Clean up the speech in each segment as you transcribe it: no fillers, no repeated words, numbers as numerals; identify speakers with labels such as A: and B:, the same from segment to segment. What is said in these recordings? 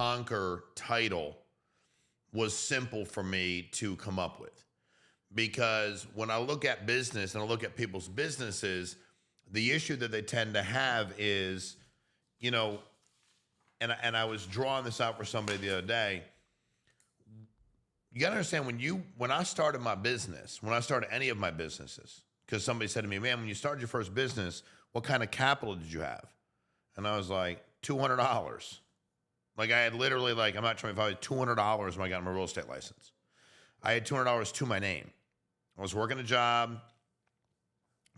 A: conquer title was simple for me to come up with. Because when I look at business and I look at people's businesses, the issue that they tend to have is, you know, and I was drawing this out for somebody the other day. You gotta understand when I started my business, when I started any of my businesses, because somebody said to me, man, when you started your first business, what kind of capital did you have? And I was like, $200. Like I had literally, like, I'm not trying to, I had $200 when I got my real estate license. I had $200 to my name. I was working a job,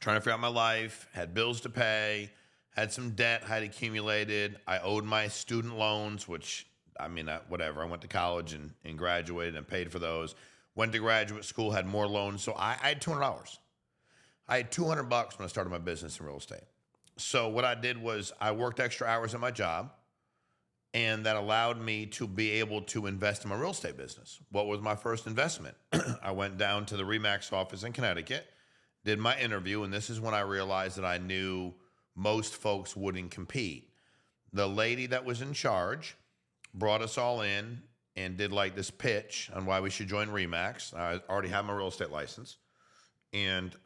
A: trying to figure out my life, had bills to pay, had some debt I had accumulated. I owed my student loans, which, I mean, whatever. I went to college and graduated and paid for those. Went to graduate school, had more loans. So I had $200. I had $200 when I started my business in real estate. So what I did was I worked extra hours at my job, and that allowed me to be able to invest in my real estate business. What was my first investment? I went down to the RE/MAX office in Connecticut, did my interview, and this is when I realized that I knew most folks wouldn't compete. The lady that was in charge brought us all in and did like this pitch on why we should join RE/MAX. I already had my real estate license,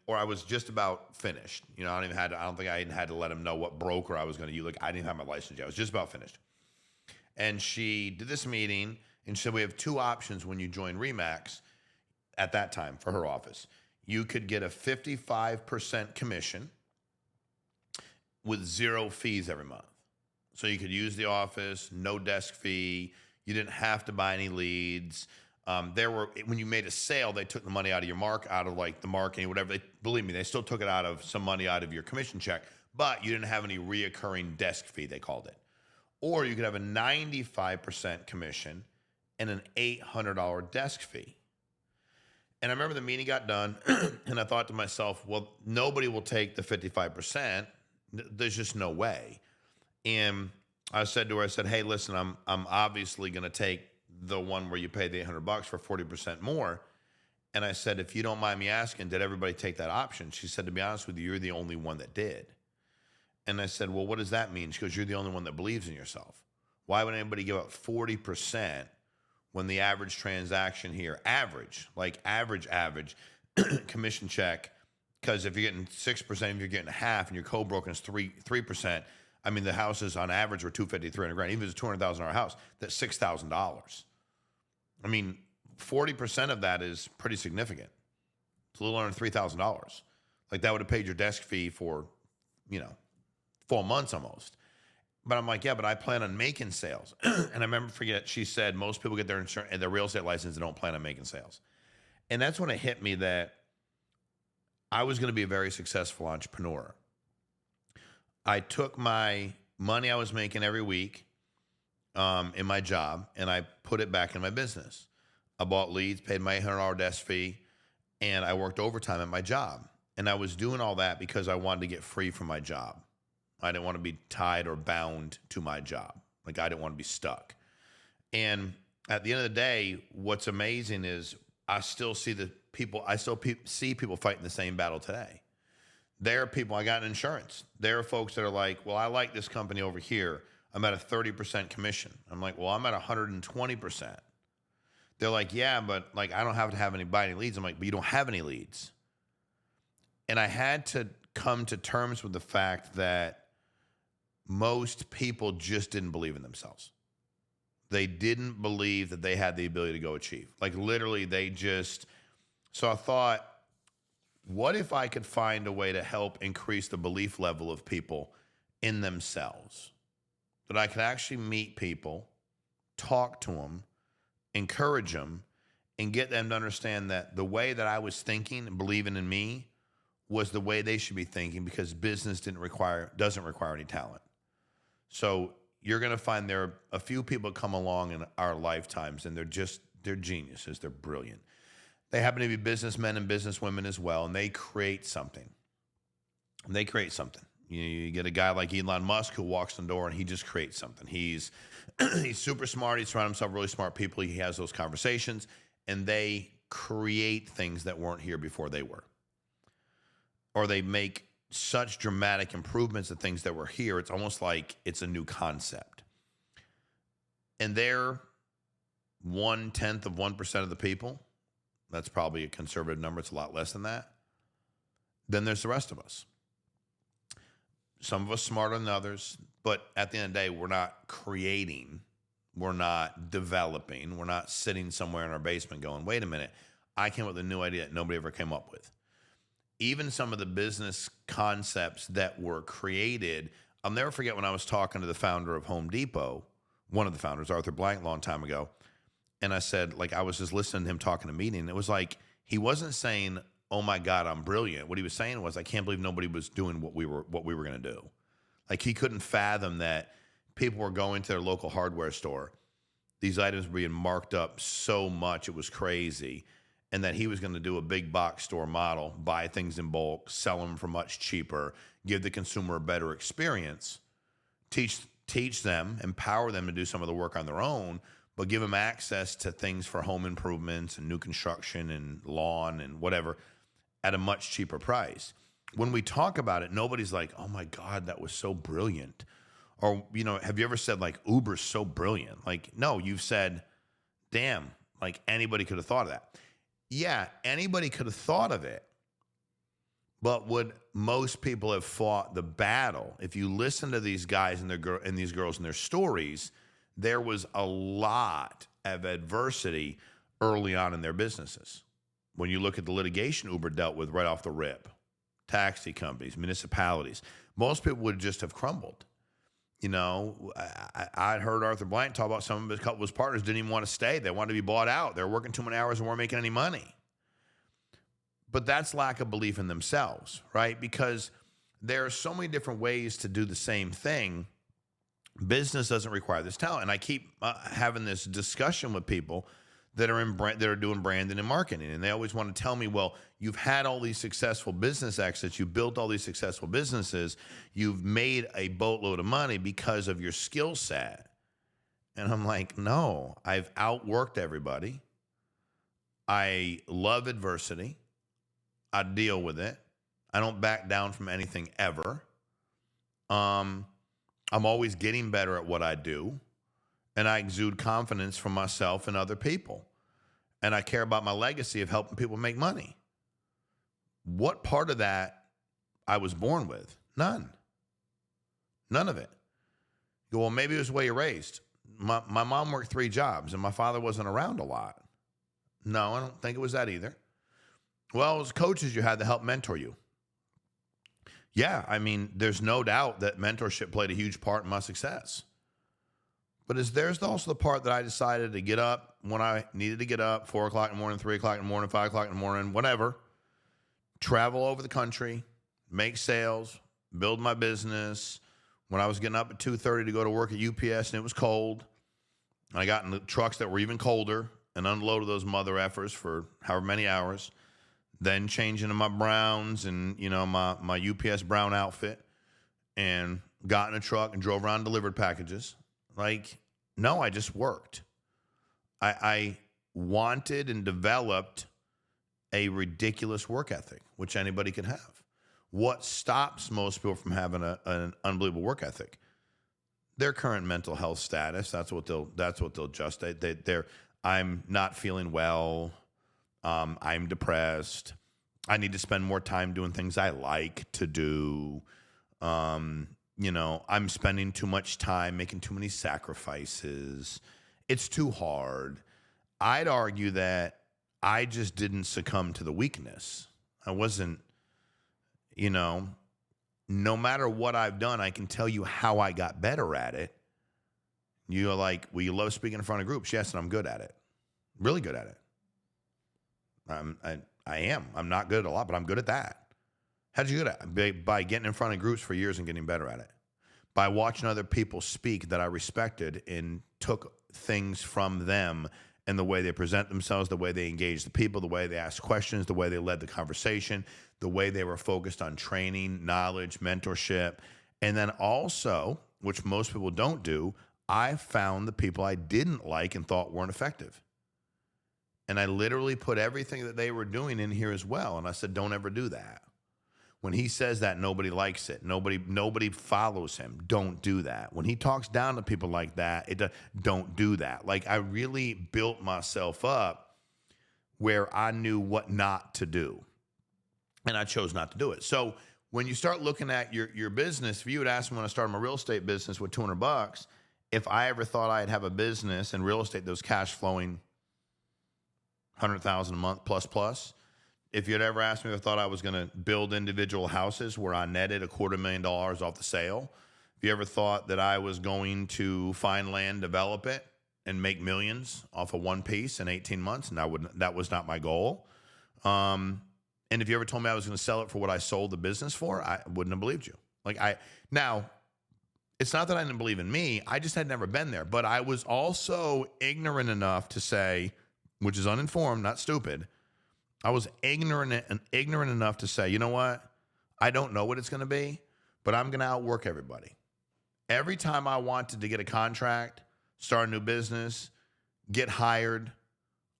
A: or I was just about finished. You know, I don't think I even had to let them know what broker I was going to use. Like, I didn't have my license yet. I was just about finished. And she did this meeting and said, we have two options when you join RE/MAX at that time for her office. You could get a 55% commission with zero fees every month. So you could use the office, no desk fee. You didn't have to buy any leads. When you made a sale, they took the money out of your out of like the marketing, whatever. Believe me, they still took it out of some money out of your commission check, but you didn't have any reoccurring desk fee, they called it. Or you could have a 95% commission and an $800 desk fee. And I remember the meeting got done, and I thought to myself, well, nobody will take the 55%. There's just no way. And I said to her, I said, hey, listen, I'm obviously going to take the one where you pay the $800 for 40% more. And I said, if you don't mind me asking, did everybody take that option? She said, to be honest with you, you're the only one that did. And I said, well, what does that mean? She goes, you're the only one that believes in yourself. Why would anybody give up 40% when the average transaction here, average commission check, because if you're getting 6%, if you're getting half, and your co-broker is 3%, I mean, the houses on average were $250,000, $300,000. Even if it's a $200,000 house, that's $6,000. I mean, 40% of that is pretty significant. It's a little under $3,000. Like, that would have paid your desk fee for, 4 months almost. But I'm like, yeah, but I plan on making sales. And I remember, she said, most people get their real estate license and don't plan on making sales. And that's when it hit me that I was going to be a very successful entrepreneur. I took my money I was making every week in my job, and I put it back in my business. I bought leads, paid my $800 desk fee, and I worked overtime at my job. And I was doing all that because I wanted to get free from my job. I didn't want to be tied or bound to my job. Like, I didn't want to be stuck. And at the end of the day, what's amazing is I still see see people fighting the same battle today. There are people, I got insurance. There are folks that are like, well, I like this company over here. I'm at a 30% commission. I'm like, well, I'm at 120%. They're like, yeah, but like, I don't have to have any leads. I'm like, but you don't have any leads. And I had to come to terms with the fact that most people just didn't believe in themselves. They didn't believe that they had the ability to go achieve. Like, literally, so I thought, what if I could find a way to help increase the belief level of people in themselves? That I could actually meet people, talk to them, encourage them, and get them to understand that the way that I was thinking and believing in me was the way they should be thinking, because business doesn't require any talent. So you're going to find there are a few people come along in our lifetimes, and they're geniuses. They're brilliant. They happen to be businessmen and businesswomen as well, and they create something. You get a guy like Elon Musk who walks in the door and he just creates something. He's super smart. He surrounds himself with really smart people. He has those conversations, and they create things that weren't here before they were. Or they make such dramatic improvements to things that were here. It's almost like it's a new concept. and they're 0.1% of the people. That's probably a conservative number. It's a lot less than that. Then there's the rest of us. Some of us smarter than others, but at the end of the day, we're not creating, we're not developing, we're not sitting somewhere in our basement going, wait a minute, I came up with a new idea that nobody ever came up with. Even some of the business concepts that were created, I'll never forget when I was talking to the founder of Home Depot, one of the founders, Arthur Blank, a long time ago, and I said, like, I was just listening to him talk in a meeting, and it was like, he wasn't saying, oh my God, I'm brilliant. What he was saying was, I can't believe nobody was doing what we were going to do. Like, he couldn't fathom that people were going to their local hardware store. These items were being marked up so much, it was crazy. And that he was going to do a big box store model, buy things in bulk, sell them for much cheaper, give the consumer a better experience, teach them, empower them to do some of the work on their own, but give them access to things for home improvements and new construction and lawn and whatever at a much cheaper price. When we talk about it, nobody's like, oh my God, that was so brilliant. Or, you know, have you ever said like, Uber's so brilliant? Like, no, you've said, damn, like anybody could have thought of that. Yeah, anybody could have thought of it. But would most people have fought the battle? If you listen to these guys and these girls and their stories, there was a lot of adversity early on in their businesses. When you look at the litigation Uber dealt with right off the rip, taxi companies, municipalities, most people would just have crumbled. You know, I'd heard Arthur Blank talk about some of his couple of his partners didn't even want to stay. They wanted to be bought out. They were working too many hours and weren't making any money. But that's lack of belief in themselves, right? Because there are so many different ways to do the same thing. Business doesn't require this talent. And I keep having this discussion with people that are doing branding and marketing. And they always want to tell me, well, you've had all these successful business exits. You built all these successful businesses. You've made a boatload of money because of your skill set. And I'm like, no, I've outworked everybody. I love adversity. I deal with it. I don't back down from anything ever. I'm always getting better at what I do. And I exude confidence from myself and other people. And I care about my legacy of helping people make money. What part of that I was born with? None. None of it. You go, well, maybe it was the way you're raised. My mom worked 3 jobs and my father wasn't around a lot. No, I don't think it was that either. Well, as coaches, you had to help mentor you. Yeah, I mean, there's no doubt that mentorship played a huge part in my success. But there's also the part that I decided to get up when I needed to get up, 4 o'clock in the morning, 3 o'clock in the morning, 5 o'clock in the morning, whatever, travel over the country, make sales, build my business. When I was getting up at 2:30 to go to work at UPS and it was cold, I got in the trucks that were even colder and unloaded those mother effers for however many hours, then changed into my browns and, you know, my UPS brown outfit and got in a truck and drove around and delivered packages. Like, no, I just worked. I wanted and developed a ridiculous work ethic, which anybody can have. What stops most people from having an unbelievable work ethic? Their current mental health status. That's what they'll just. I'm not feeling well. I'm depressed. I need to spend more time doing things I like to do. You know, I'm spending too much time making too many sacrifices. It's too hard. I'd argue that I just didn't succumb to the weakness. I wasn't, you know, no matter what I've done, I can tell you how I got better at it. You're like, well, you love speaking in front of groups. Yes, and I'm good at it. Really good at it. I am. I'm not good at a lot, but I'm good at that. How did you get it? By getting in front of groups for years and getting better at it. By watching other people speak that I respected and took things from them and the way they present themselves, the way they engage the people, the way they ask questions, the way they led the conversation, the way they were focused on training, knowledge, mentorship. And then also, which most people don't do, I found the people I didn't like and thought weren't effective. And I literally put everything that they were doing in here as well. And I said, don't ever do that. When he says that, nobody likes it. Nobody follows him. Don't do that. When he talks down to people like that, don't do that. Like, I really built myself up where I knew what not to do, and I chose not to do it. So when you start looking at your business, if you would ask me when I started my real estate business with $200, if I ever thought I'd have a business in real estate that was cash flowing 100,000 a month plus. If you'd ever asked me if I thought I was going to build individual houses where I netted $250,000 off the sale, if you ever thought that I was going to find land, develop it, and make millions off of one piece in 18 months, and that was not my goal. And if you ever told me I was going to sell it for what I sold the business for, I wouldn't have believed you. Now, it's not that I didn't believe in me. I just had never been there. But I was also ignorant enough to say, which is uninformed, not stupid. I was ignorant enough to say, you know what? I don't know what it's going to be, but I'm going to outwork everybody. Every time I wanted to get a contract, start a new business, get hired,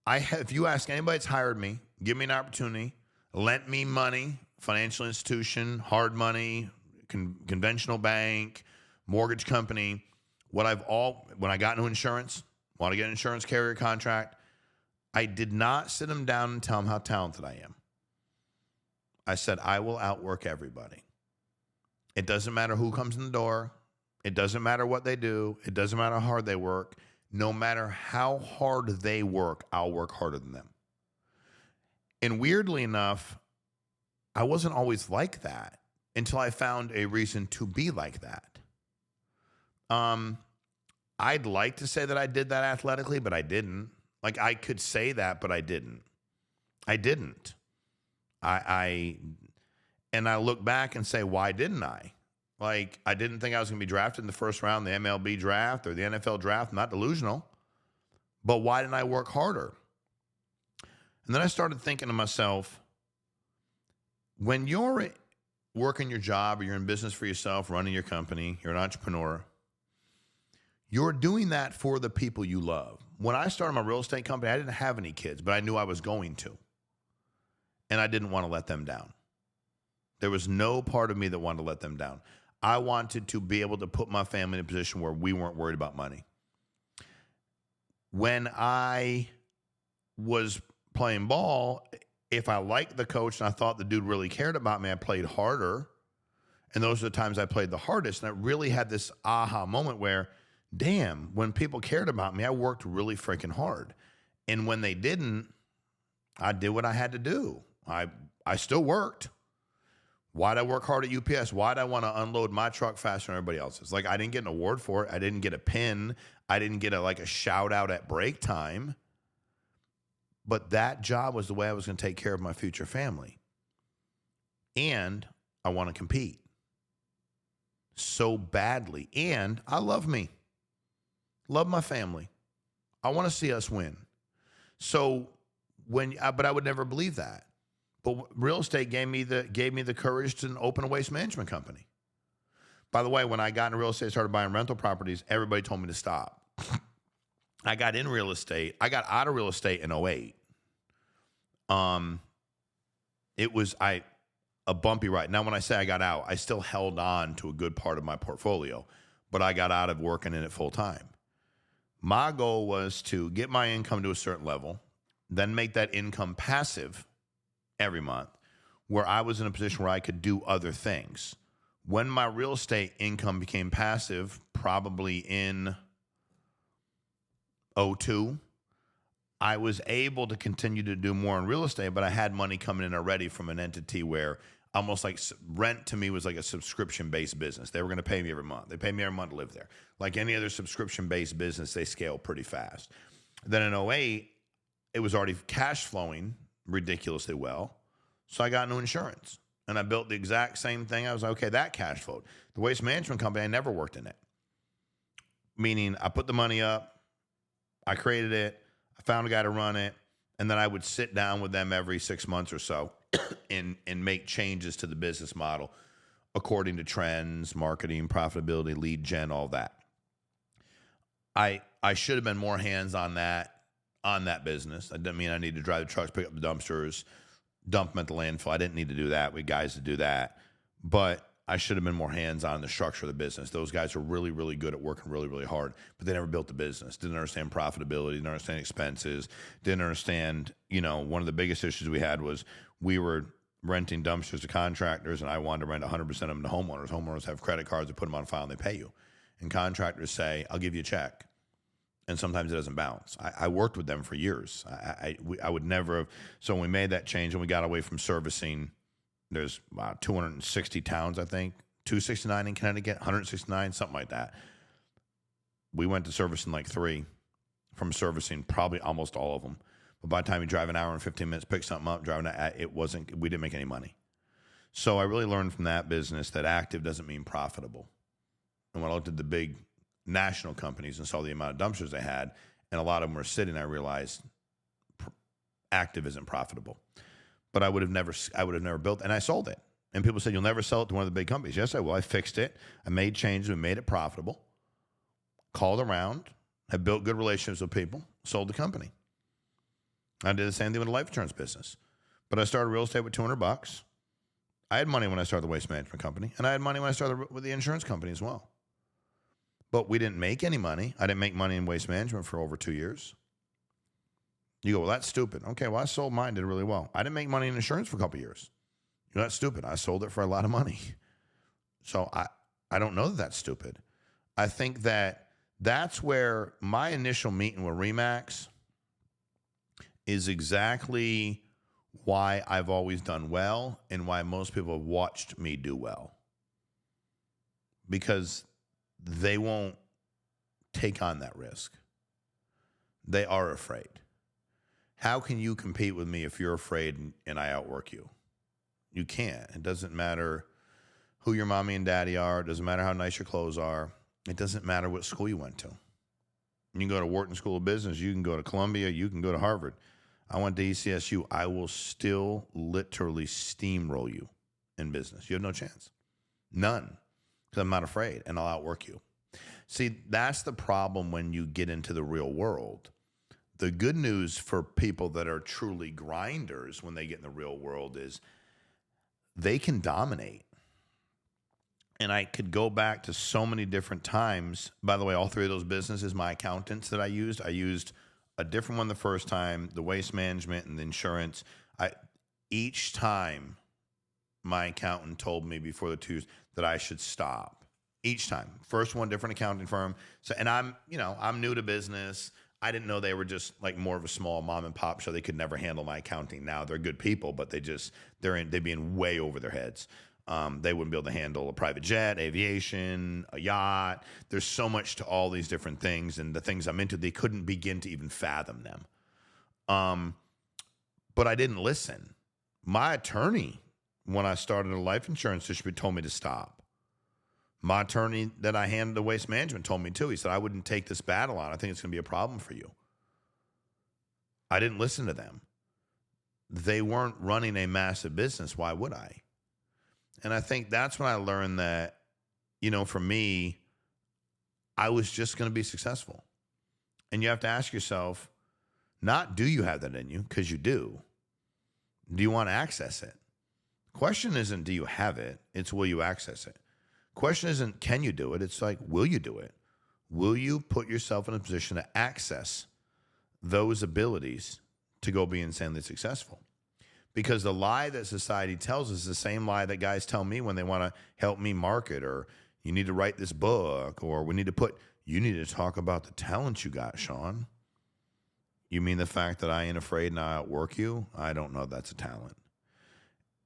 A: if you ask anybody that's hired me, give me an opportunity, lent me money, financial institution, hard money, conventional bank, mortgage company, when I got into insurance, want to get an insurance carrier contract, I did not sit them down and tell them how talented I am. I said, I will outwork everybody. It doesn't matter who comes in the door. It doesn't matter what they do. It doesn't matter how hard they work. No matter how hard they work, I'll work harder than them. And weirdly enough, I wasn't always like that until I found a reason to be like that. I'd like to say that I did that athletically, but I didn't. Like, I could say that, but I didn't. And I look back and say, why didn't I? Like, I didn't think I was going to be drafted in the first round, the MLB draft or the NFL draft. I'm not delusional. But why didn't I work harder? And then I started thinking to myself, when you're working your job or you're in business for yourself, running your company, you're an entrepreneur, you're doing that for the people you love. When I started my real estate company, I didn't have any kids, but I knew I was going to. And I didn't want to let them down. There was no part of me that wanted to let them down. I wanted to be able to put my family in a position where we weren't worried about money. When I was playing ball, if I liked the coach and I thought the dude really cared about me, I played harder. And those are the times I played the hardest. And I really had this aha moment where, damn, when people cared about me, I worked really freaking hard. And when they didn't, I did what I had to do. I still worked. Why'd I work hard at UPS? Why'd I want to unload my truck faster than everybody else's? Like, I didn't get an award for it. I didn't get a pin. I didn't get a shout out at break time. But that job was the way I was going to take care of my future family. And I want to compete so badly. And I love me. Love my family. I want to see us win. So but I would never believe that. But real estate gave me the courage to open a waste management company. By the way, when I got into real estate, started buying rental properties, everybody told me to stop. I got in real estate. I got out of real estate in 2008. It was a bumpy ride. Now, when I say I got out, I still held on to a good part of my portfolio, but I got out of working in it full time. My goal was to get my income to a certain level, then make that income passive every month, where I was in a position where I could do other things. When my real estate income became passive, probably in 2002, I was able to continue to do more in real estate, but I had money coming in already from an entity where almost like rent to me was like a subscription-based business. They were going to pay me every month. They pay me every month to live there. Like any other subscription-based business, they scale pretty fast. Then in 2008, it was already cash flowing ridiculously well. So I got into insurance and I built the exact same thing. I was like, okay, that cash flowed. The waste management company, I never worked in it. Meaning I put the money up, I created it, I found a guy to run it, and then I would sit down with them every 6 months or so and make changes to the business model according to trends, marketing, profitability, lead gen, all that. I should have been more hands on that business. I didn't mean I needed to drive the trucks, pick up the dumpsters, dump them at the landfill. I didn't need to do that. We had guys to do that. But I should have been more hands-on in the structure of the business. Those guys were really, really good at working really, really hard, but they never built the business, didn't understand profitability, didn't understand expenses, didn't understand, one of the biggest issues we had was we were renting dumpsters to contractors, and I wanted to rent 100% of them to homeowners. Homeowners have credit cards, they put them on file, and they pay you. And contractors say, I'll give you a check. And sometimes it doesn't bounce. I worked with them for years. I would never have. So when we made that change and we got away from servicing, there's 260 towns, I think, 269 in Connecticut, 169, something like that. We went to servicing like 3 from servicing probably almost all of them. But by the time you drive an hour and 15 minutes, pick something up, we didn't make any money. So I really learned from that business that active doesn't mean profitable. And when I looked at the big national companies and saw the amount of dumpsters they had, and a lot of them were sitting, I realized active isn't profitable. But I would have never built, and I sold it. And people said, you'll never sell it to one of the big companies. Yes, I will. I fixed it. I made changes. We made it profitable. Called around. I built good relationships with people. Sold the company. I did the same thing with the life insurance business. But I started real estate with $200. I had money when I started the waste management company, and I had money when I started with the insurance company as well. But we didn't make any money. I didn't make money in waste management for over 2 years. You go, well, that's stupid. Okay, well, I sold mine, did really well. I didn't make money in insurance for a couple of years. That's stupid. I sold it for a lot of money. So I don't know that that's stupid. I think that's where my initial meeting with Remax is exactly why I've always done well and why most people have watched me do well. Because they won't take on that risk. They are afraid. How can you compete with me if you're afraid and I outwork you? You can't. It doesn't matter who your mommy and daddy are. It doesn't matter how nice your clothes are. It doesn't matter what school you went to. You can go to Wharton School of Business. You can go to Columbia. You can go to Harvard. I went to ECSU. I will still literally steamroll you in business. You have no chance. None. Because I'm not afraid, and I'll outwork you. See, that's the problem when you get into the real world. The good news for people that are truly grinders when they get in the real world is they can dominate. And I could go back to so many different times. By the way, all 3 of those businesses, my accountants that I used a different one the first time, the waste management and the insurance. Each time my accountant told me before the 2 that I should stop. Each time. First one, different accounting firm. So, and I'm new to business. I didn't know they were just like more of a small mom and pop show. They could never handle my accounting. Now they're good people, but they'd be in way over their heads. They wouldn't be able to handle a private jet, aviation, a yacht. There's so much to all these different things, and the things I'm into, they couldn't begin to even fathom them. But I didn't listen. My attorney, when I started a life insurance distributor, told me to stop. My attorney that I handled the waste management told me too. He said, I wouldn't take this battle on. I think it's going to be a problem for you. I didn't listen to them. They weren't running a massive business. Why would I? And I think that's when I learned that, for me, I was just going to be successful. And you have to ask yourself, not do you have that in you, because you do. Do you want to access it? Question isn't do you have it, it's will you access it? Question isn't can you do it, it's like will you do it? Will you put yourself in a position to access those abilities to go be insanely successful? Because the lie that society tells us is the same lie that guys tell me when they want to help me market, or you need to write this book, or you need to talk about the talent you got, Sean. You mean the fact that I ain't afraid and I outwork you? I don't know if that's a talent.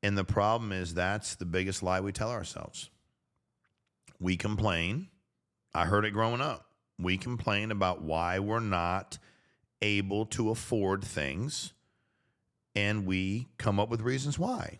A: And the problem is that's the biggest lie we tell ourselves. We complain. I heard it growing up. We complain about why we're not able to afford things, and we come up with reasons why.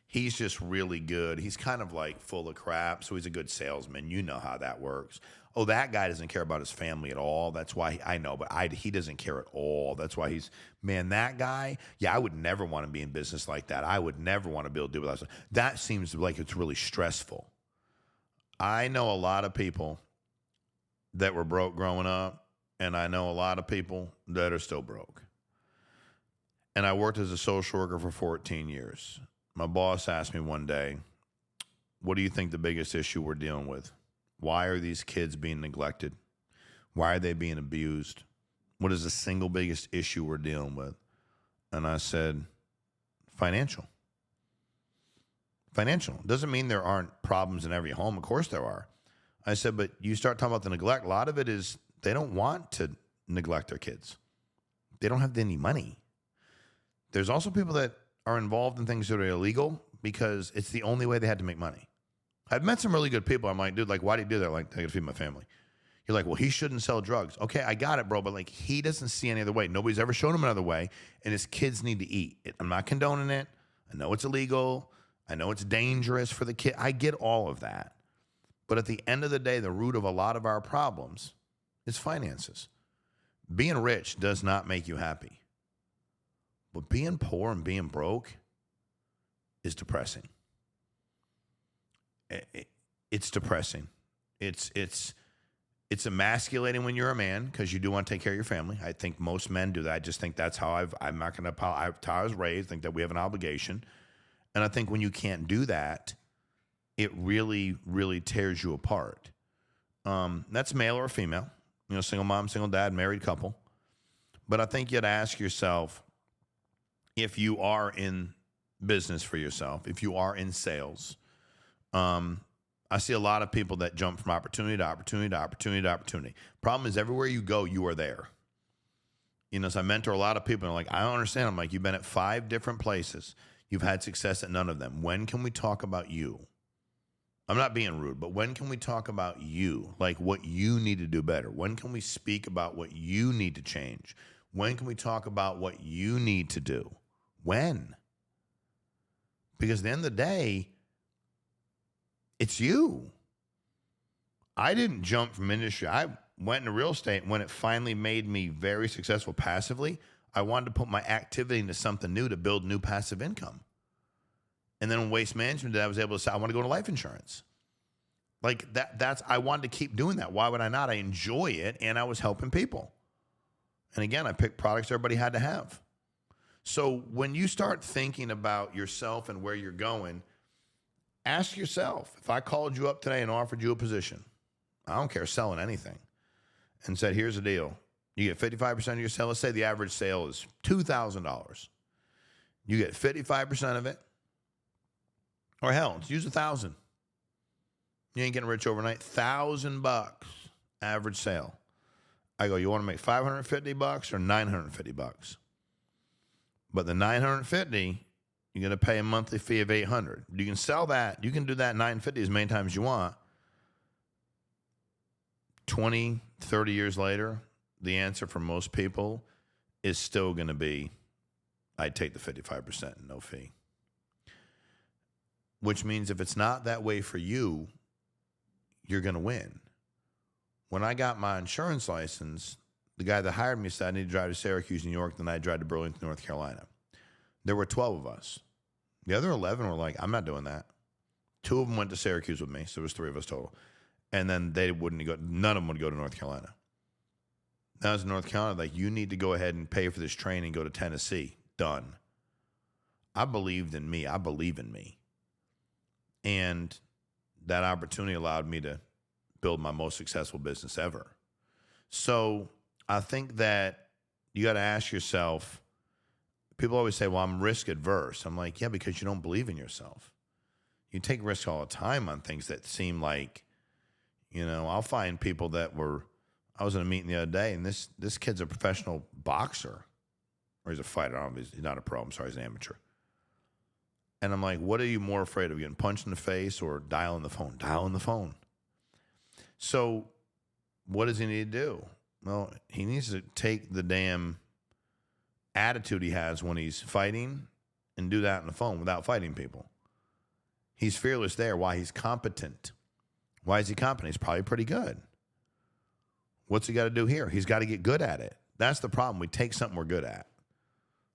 A: He's just really good. He's kind of like full of crap, so he's a good salesman. You know how that works. Oh, that guy doesn't care about his family at all. That's why I know, but he doesn't care at all. That's why that guy, I would never want to be in business like that. I would never want to be able to do that. That seems like it's really stressful. I know a lot of people that were broke growing up, and I know a lot of people that are still broke. And I worked as a social worker for 14 years. My boss asked me one day, what do you think the biggest issue we're dealing with? Why are these kids being neglected? Why are they being abused? What is the single biggest issue we're dealing with? And I said, financial. Financial. Doesn't mean there aren't problems in every home. Of course there are. I said, but you start talking about the neglect. A lot of it is they don't want to neglect their kids. They don't have any money. There's also people that are involved in things that are illegal because it's the only way they had to make money. I've met some really good people. I'm like, dude, like, why do you do that? Like, I gotta feed my family. You're like, well, he shouldn't sell drugs. Okay, I got it, bro. But like, he doesn't see any other way. Nobody's ever shown him another way. And his kids need to eat. I'm not condoning it. I know it's illegal. I know it's dangerous for the kid. I get all of that. But at the end of the day, the root of a lot of our problems is finances. Being rich does not make you happy. But being poor and being broke is depressing. It's depressing. It's emasculating when you're a man because you do want to take care of your family. I think most men do that. I just think that's how I'm not going to, how I was raised. I think that we have an obligation. And I think when you can't do that, it really, really tears you apart. That's male or female, you know, single mom, single dad, married couple. But I think you have to ask yourself, if you are in business for yourself, if you are in sales, I see a lot of people that jump from opportunity to opportunity to opportunity to opportunity. Problem is, everywhere you go, you are there. You know, so I mentor a lot of people, and like, I don't understand. I'm like, you've been at 5 different places. You've had success at none of them. When can we talk about you? I'm not being rude, but when can we talk about you? Like what you need to do better? When can we speak about what you need to change? When can we talk about what you need to do? When? Because at the end of the day, it's you. I didn't jump from industry. I went into real estate when it finally made me very successful passively. I wanted to put my activity into something new to build new passive income. And then in waste management, I was able to say, I want to go into life insurance. Like I wanted to keep doing that. Why would I not? I enjoy it, and I was helping people. And again, I picked products everybody had to have. So when you start thinking about yourself and where you're going, ask yourself, if I called you up today and offered you a position, I don't care, selling anything, and said, here's the deal. You get 55% of your sale. Let's say the average sale is $2,000. You get 55% of it. Or hell, let's use 1,000. You ain't getting rich overnight. $1,000 average sale. I go, you want to make $550 or $950? But the $950, you're going to pay a monthly fee of $800. You can sell that. You can do that $950 as many times as you want. 20, 30 years later, the answer for most people is still going to be, I'd take the 55% and no fee. Which means if it's not that way for you, you're going to win. When I got my insurance license, the guy that hired me said I need to drive to Syracuse, New York, then I drive to Burlington, North Carolina. There were 12 of us. The other 11 were like, I'm not doing that. 2 of them went to Syracuse with me, so it was 3 of us total. And then they wouldn't go, none of them would go to North Carolina. Now, I was in North Carolina, like, you need to go ahead and pay for this train and go to Tennessee. Done. I believed in me. I believe in me. And that opportunity allowed me to build my most successful business ever. So I think that you got to ask yourself, people always say, well, I'm risk adverse. I'm like, yeah, because you don't believe in yourself. You take risks all the time on things that seem like, you know, I'll find people that were, I was in a meeting the other day, and this kid's a professional boxer, or he's a fighter. I don't know, he's not a pro. I'm sorry, he's an amateur. And I'm like, what are you more afraid of, getting punched in the face or dialing the phone? Dialing the phone. So what does he need to do? Well, he needs to take the damn attitude he has when he's fighting and do that on the phone without fighting people. He's fearless there. Why? He's competent. Why is he competent? He's probably pretty good. What's he got to do here? He's got to get good at it. That's the problem. We take something we're good at.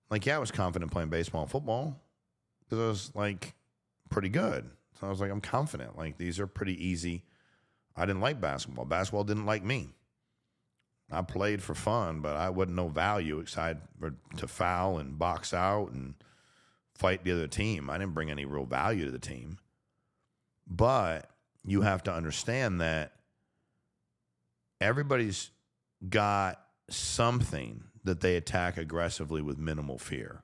A: Like, yeah, I was confident playing baseball and football because I was, like, pretty good. So I was like, I'm confident. Like, these are pretty easy. I didn't like basketball. Basketball didn't like me. I played for fun, but I wasn't no value except to foul and box out and fight the other team. I didn't bring any real value to the team. But you have to understand that everybody's got something that they attack aggressively with minimal fear.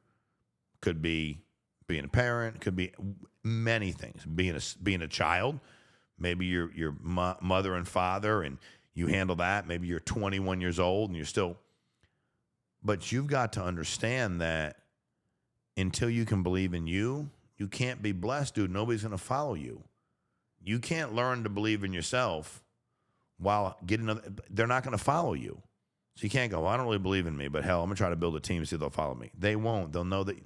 A: Could be being a parent, could be many things. Being a child, maybe your mother and father, and you handle that. Maybe you're 21 years old and you're still. But you've got to understand that until you can believe in you, you can't be blessed, dude. Nobody's going to follow you. You can't learn to believe in yourself while getting other. They're not going to follow you. So you can't go, well, I don't really believe in me, but hell, I'm going to try to build a team and see if they'll follow me. They won't. They'll know that.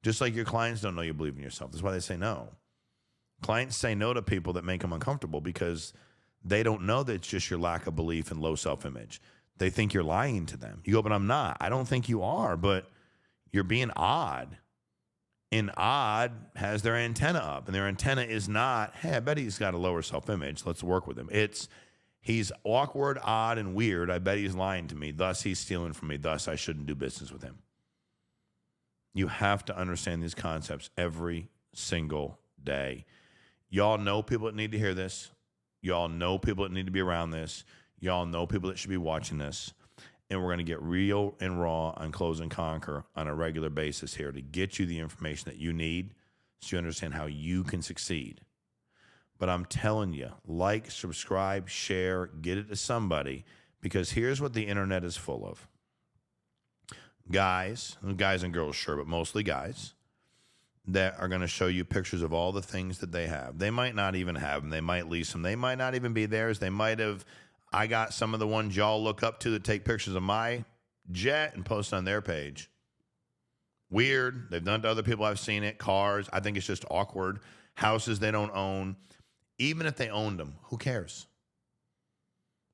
A: Just like your clients don't know you believe in yourself. That's why they say no. Clients say no to people that make them uncomfortable because they don't know that it's just your lack of belief and low self-image. They think you're lying to them. You go, but I'm not. I don't think you are, but you're being odd. And odd has their antenna up, and their antenna is not, hey, I bet he's got a lower self-image. Let's work with him. It's, he's awkward, odd, and weird. I bet he's lying to me. Thus, he's stealing from me. Thus, I shouldn't do business with him. You have to understand these concepts every single day. Y'all know people that need to hear this. Y'all know people that need to be around this. Y'all know people that should be watching this. And we're going to get real and raw on Close and Conquer on a regular basis here to get you the information that you need so you understand how you can succeed. But I'm telling you, like, subscribe, share, get it to somebody, because here's what the internet is full of. Guys and girls, sure, but mostly guys, that are going to show you pictures of all the things that they have. They might not even have them. They might lease them. They might not even be theirs. They might have. I got some of the ones y'all look up to that take pictures of my jet and post on their page. Weird. They've done it to other people. I've seen it. Cars. I think it's just awkward. Houses they don't own. Even if they owned them, who cares?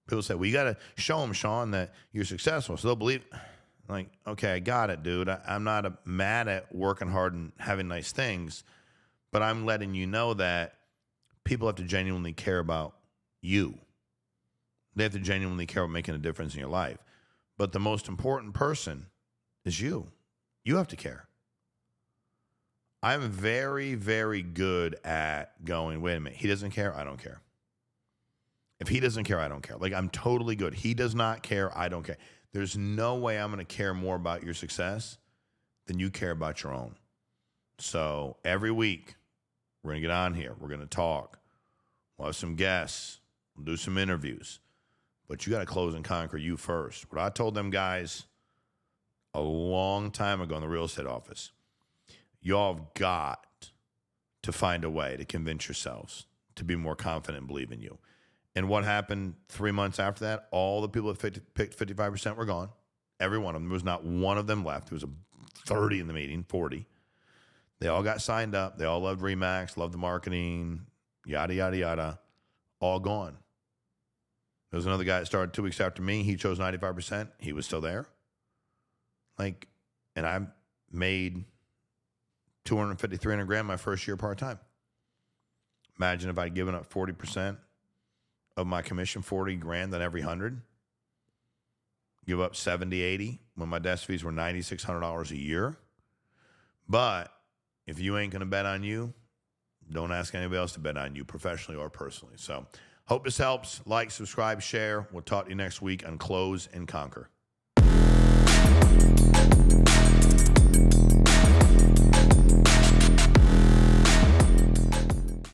A: People say, well, you got to show them, Sean, that you're successful, so they'll believe. Like, okay, I got it, dude. I'm not mad at working hard and having nice things, but I'm letting you know that people have to genuinely care about you. They have to genuinely care about making a difference in your life. But the most important person is you. You have to care. I'm very, very good at going, wait a minute, he doesn't care, I don't care. If he doesn't care, I don't care. Like, I'm totally good. He does not care, I don't care. There's no way I'm going to care more about your success than you care about your own. So every week, we're going to get on here. We're going to talk. We'll have some guests. We'll do some interviews. But you got to close and conquer you first. What I told them guys a long time ago in the real estate office, y'all have got to find a way to convince yourselves to be more confident and believe in you. And what happened 3 months after that? All the people that picked 55% were gone. Every one of them. There was not one of them left. There was 30 in the meeting, 40. They all got signed up. They all loved RE/MAX, loved the marketing, yada, yada, yada. All gone. There was another guy that started 2 weeks after me. He chose 95%. He was still there. Like, and I made $250,000, $300,000 my first year part-time. Imagine if I'd given up 40% of my commission, 40 grand on every 100, give up 70, 80 when my desk fees were $9,600 a year. But if you ain't going to bet on you, don't ask anybody else to bet on you, professionally or personally. So hope this helps. Like, subscribe, share. We'll talk to you next week on Close and Conquer.